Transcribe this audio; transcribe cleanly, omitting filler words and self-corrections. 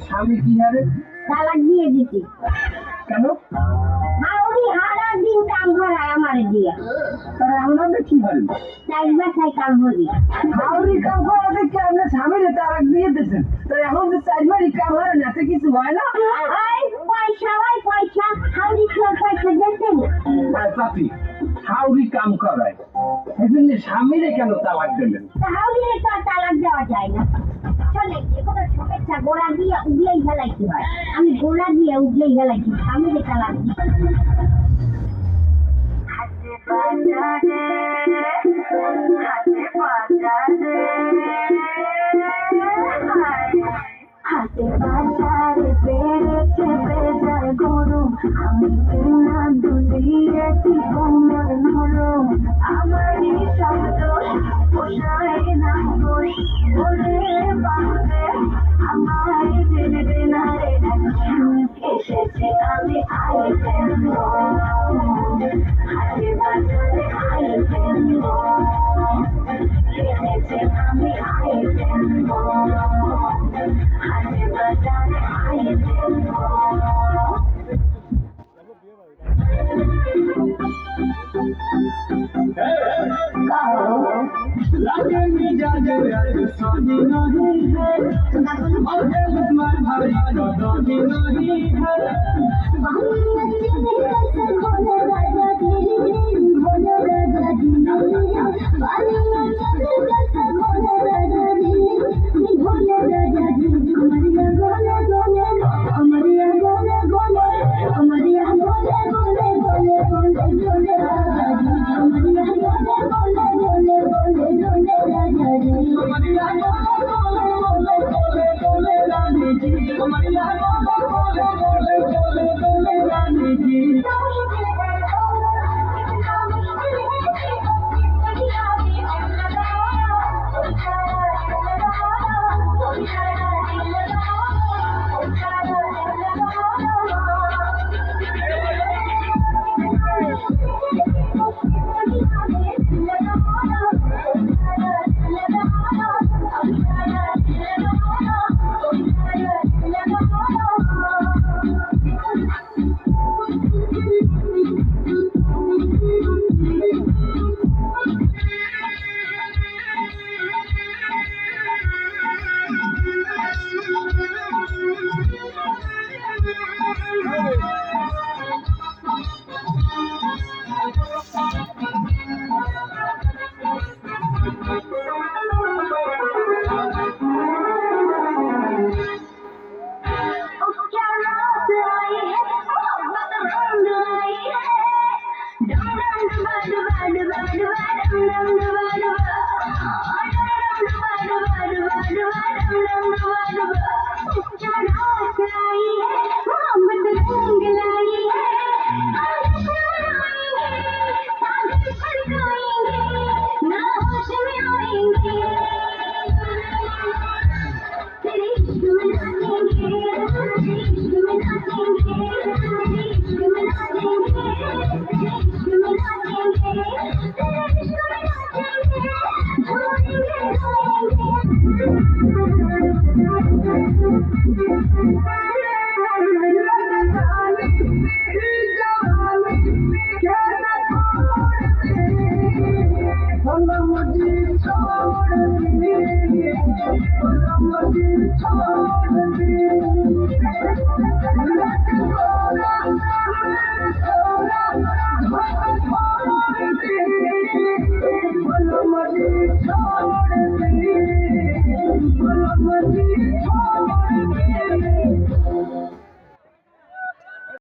স্বামী কি হারে তালাক দিয়ে দিছি। কেন? হাউরি হারা দিন কাম করায় আমার দিয়া। তারা আমরা কি হারেন? চাই বাসায় কাম করি। হাউরি কাম করা দেখে আপনার স্বামীরে তালাক দিয়ে দিয়েছেন, তো এখন যে চারবারই কাম হারেন এতে কিছু হয় না? পয়সা ওই পয়সা হাউরি পয়সা দিতেন। চাচি, হাউরি কাম করায় এজন্য স্বামীরে কেন তালাক দিলেন? হাউরিরে তো আর তালাক দেওয়া যায় না। চলে কোনো শুভেচ্ছা গোড়া দিয়ে উগলেই ফেলাইতে হয়। আমি গোড়া দিয়ে উগলেই ফেলাইছি, স্বামীরে তালাক দিই। হাতে বাজারে পেরেছে বেজার গরম, আমি চেনা দুলিয়েছি কোমর নরম। আমারই শব্দ পোষায় না বই বলে বাঁধবে, আমায় জেনে না রে এসেছে আমি আইটেম। হাতে বাজারে আইটেম এসেছে আমি আইটেম। হাতে বাজারে আইটেম। लगेंगे जाजे सोनी नहीं है, और दुश्मन भाई दोनी नहीं है। छोड़